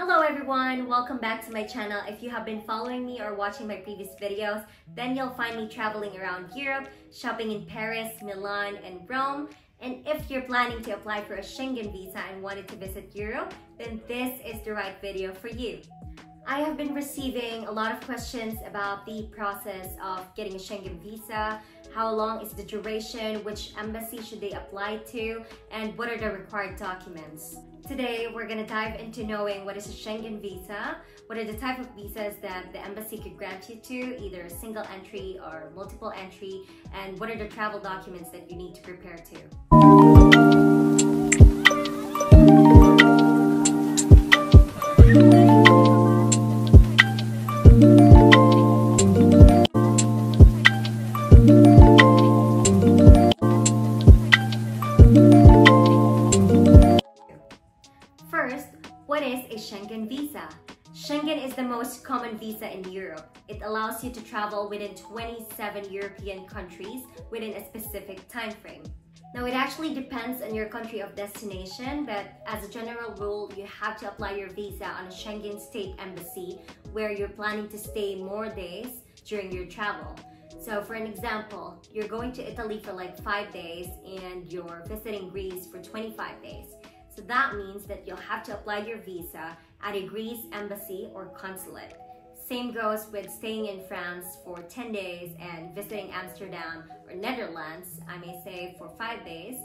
Hello everyone! Welcome back to my channel. If you have been following me or watching my previous videos, then you'll find me traveling around Europe, shopping in Paris, Milan, and Rome. And if you're planning to apply for a Schengen visa and wanted to visit Europe, then this is the right video for you. I have been receiving a lot of questions about the process of getting a Schengen visa, how long is the duration, which embassy should they apply to, and what are the required documents. Today, we're going to dive into knowing what is a Schengen visa, what are the type of visas that the embassy could grant you to, either a single entry or multiple entry, and what are the travel documents that you need to prepare to. First, what is a Schengen visa? Schengen is the most common visa in Europe. It allows you to travel within 27 European countries within a specific time frame. Now, it actually depends on your country of destination, but as a general rule, you have to apply your visa on a Schengen State Embassy where you're planning to stay more days during your travel. So for an example, you're going to Italy for like 5 days and you're visiting Greece for 25 days. So that means that you'll have to apply your visa at a Greece embassy or consulate. Same goes with staying in France for 10 days and visiting Amsterdam or Netherlands, I may say, for 5 days.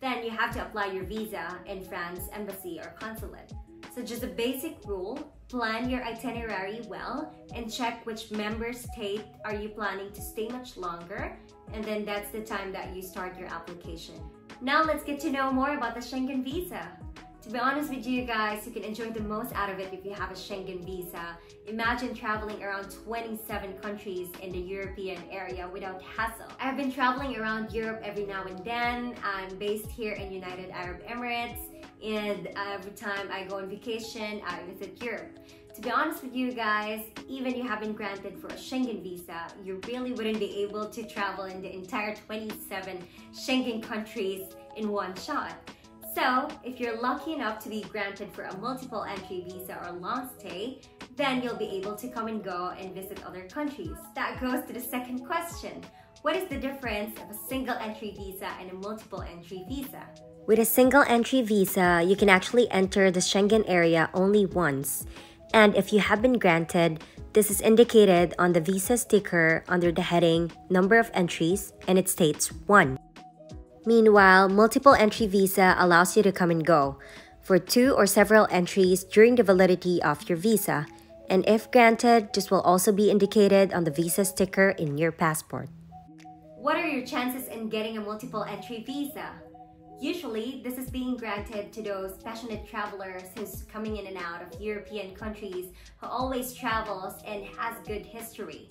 Then you have to apply your visa in France embassy or consulate. So just a basic rule, plan your itinerary well and check which member state are you planning to stay much longer, and then that's the time that you start your application. Now let's get to know more about the Schengen visa. To be honest with you guys, you can enjoy the most out of it if you have a Schengen visa. Imagine traveling around 27 countries in the European area without hassle. I've been traveling around Europe every now and then. I'm based here in United Arab Emirates, and every time I go on vacation, I visit Europe. To be honest with you guys, even you have been granted for a Schengen visa, you really wouldn't be able to travel in the entire 27 Schengen countries in one shot. So, if you're lucky enough to be granted for a multiple entry visa or long stay, then you'll be able to come and go and visit other countries. That goes to the second question. What is the difference of a single entry visa and a multiple entry visa? With a single entry visa, you can actually enter the Schengen area only once. And if you have been granted, this is indicated on the visa sticker under the heading Number of Entries, and it states 1. Meanwhile, multiple entry visa allows you to come and go for 2 or several entries during the validity of your visa. And if granted, this will also be indicated on the visa sticker in your passport. What are your chances in getting a multiple entry visa? Usually, this is being granted to those passionate travelers who's coming in and out of European countries, who always travels and has good history.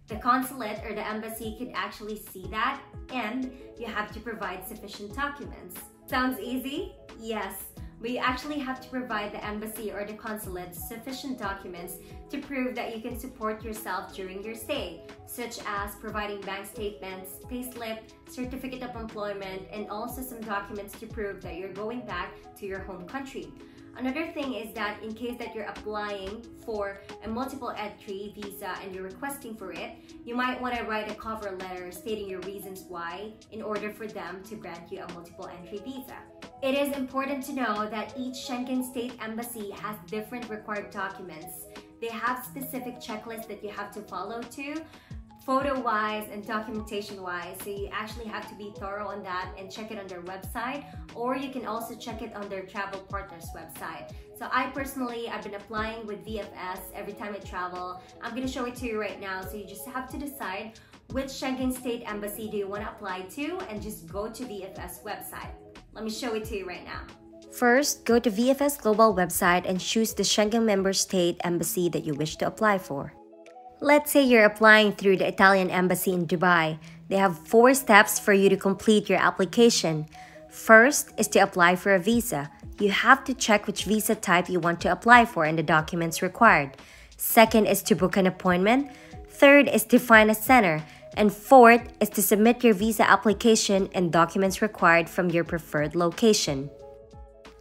The consulate or the embassy could actually see that, and you have to provide sufficient documents. Sounds easy? Yes. But you actually have to provide the embassy or the consulate sufficient documents to prove that you can support yourself during your stay, such as providing bank statements, payslip, certificate of employment, and also some documents to prove that you're going back to your home country. Another thing is that in case that you're applying for a multiple entry visa and you're requesting for it, you might want to write a cover letter stating your reasons why in order for them to grant you a multiple entry visa. It is important to know that each Schengen State Embassy has different required documents. They have specific checklists that you have to follow to, photo-wise and documentation-wise, so you actually have to be thorough on that and check it on their website, or you can also check it on their travel partner's website. So I personally, I've been applying with VFS every time I travel. I'm going to show it to you right now, so you just have to decide which Schengen State Embassy do you want to apply to and just go to VFS website. Let me show it to you right now. First, go to VFS Global website and choose the Schengen Member State Embassy that you wish to apply for. Let's say you're applying through the Italian Embassy in Dubai. They have 4 steps for you to complete your application. First is to apply for a visa. You have to check which visa type you want to apply for and the documents required. Second is to book an appointment. Third is to find a center. And fourth is to submit your visa application and documents required from your preferred location.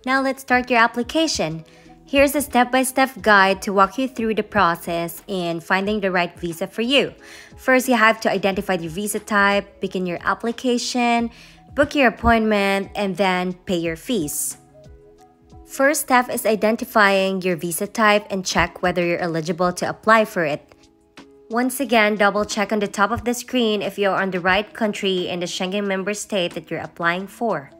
Now let's start your application. Here's a step-by-step guide to walk you through the process in finding the right visa for you. First, you have to identify your visa type, begin your application, book your appointment, and then pay your fees. First step is identifying your visa type and check whether you're eligible to apply for it. Once again, double check on the top of the screen if you're on the right country in the Schengen member state that you're applying for.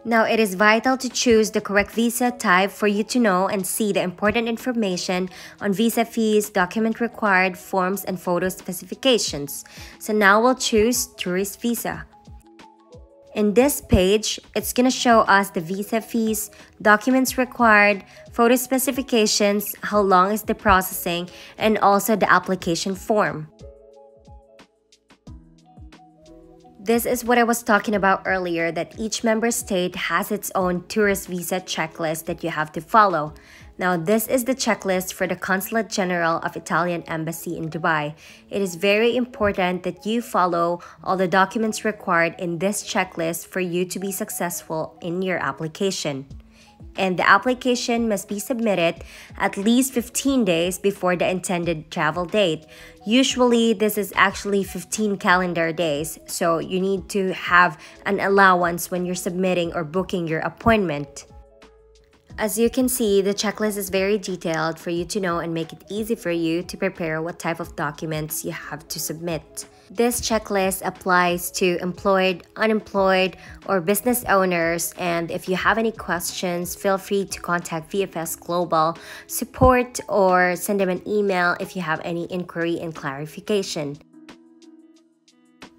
Now, it is vital to choose the correct visa type for you to know and see the important information on visa fees, document required, forms, and photo specifications. So now we'll choose tourist visa. In this page, it's going to show us the visa fees, documents required, photo specifications, how long is the processing, and also the application form. This is what I was talking about earlier, that each member state has its own tourist visa checklist that you have to follow. Now, this is the checklist for the Consulate General of Italian Embassy in Dubai. It is very important that you follow all the documents required in this checklist for you to be successful in your application. And the application must be submitted at least 15 days before the intended travel date. Usually, this is actually 15 calendar days, so you need to have an allowance when you're submitting or booking your appointment. As you can see, the checklist is very detailed for you to know and make it easy for you to prepare what type of documents you have to submit. This checklist applies to employed, unemployed, or business owners, and if you have any questions, feel free to contact VFS Global Support or send them an email if you have any inquiry and clarification.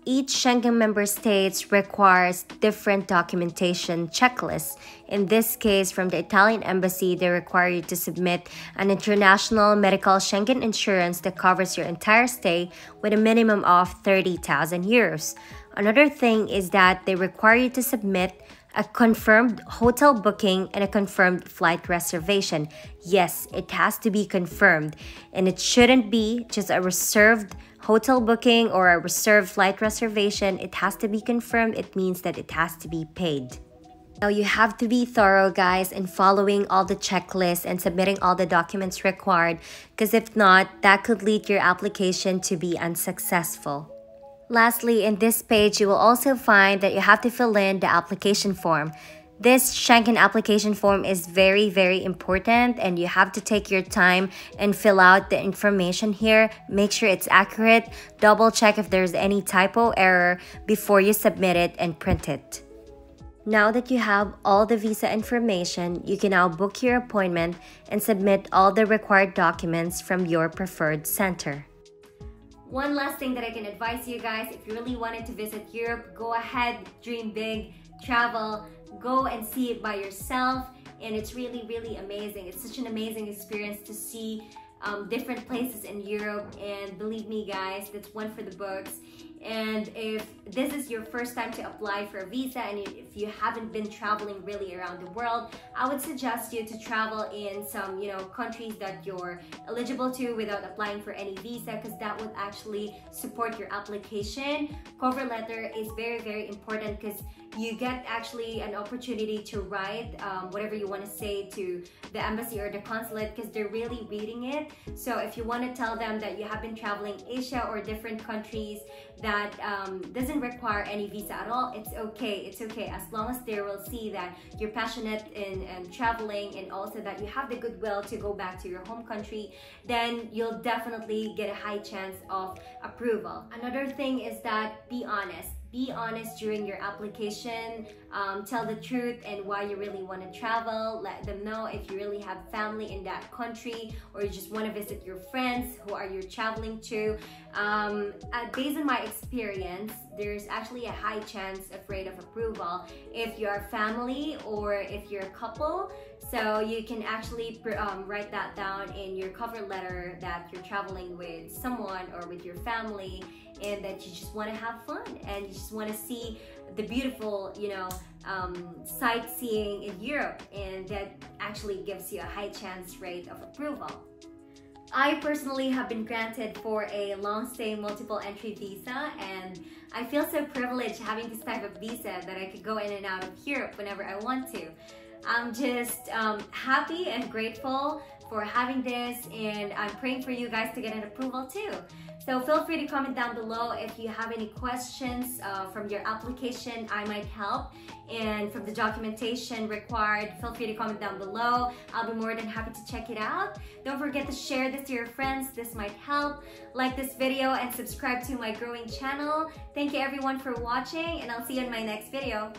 Each Schengen member state requires different documentation checklists. In this case, from the Italian Embassy, they require you to submit an international medical Schengen insurance that covers your entire stay with a minimum of 30,000 euros. Another thing is that they require you to submit a confirmed hotel booking and a confirmed flight reservation. Yes, it has to be confirmed, and it shouldn't be just a reserved hotel booking or a reserved flight reservation. It has to be confirmed. It means that it has to be paid. Now, you have to be thorough, guys, in following all the checklists and submitting all the documents required, because if not, that could lead your application to be unsuccessful. Lastly, in this page, you will also find that you have to fill in the application form. This Schengen application form is very, very important, and you have to take your time and fill out the information here. Make sure it's accurate. Double check if there's any typo error before you submit it and print it. Now that you have all the visa information, you can now book your appointment and submit all the required documents from your preferred center. One last thing that I can advise you guys, if you really wanted to visit Europe, go ahead, dream big, travel, go and see it by yourself, and it's really, really amazing. It's such an amazing experience to see different places in Europe, and believe me guys, that's one for the books. And if this is your first time to apply for a visa, and if you haven't been traveling really around the world, I would suggest you to travel in some, countries that you're eligible to without applying for any visa, because that would actually support your application. Cover letter is very, very important, because you get actually an opportunity to write whatever you want to say to the embassy or the consulate, because they're really reading it. So if you want to tell them that you have been traveling Asia or different countries that doesn't require any visa at all, it's okay. It's okay, as long as they will see that you're passionate in traveling, and also that you have the goodwill to go back to your home country, then you'll definitely get a high chance of approval. Another thing is that be honest. Be honest during your application. Tell the truth and why you really want to travel. Let them know if you really have family in that country, or you just want to visit your friends who are you traveling to. Based on my experience, there's actually a high chance of rate of approval if you're family or if you're a couple. So you can actually write that down in your cover letter that you're traveling with someone or with your family, and that you just want to have fun and you just want to see the beautiful, sightseeing in Europe, and that actually gives you a high chance rate of approval. I personally have been granted for a long stay multiple entry visa, and I feel so privileged having this type of visa that I could go in and out of Europe whenever I want to. I'm just happy and grateful for having this, and I'm praying for you guys to get an approval too. So feel free to comment down below if you have any questions from your application. I might help, and from the documentation required, feel free to comment down below. I'll be more than happy to check it out. Don't forget to share this to your friends. This might help. Like this video and subscribe to my growing channel. Thank you everyone for watching, and I'll see you in my next video.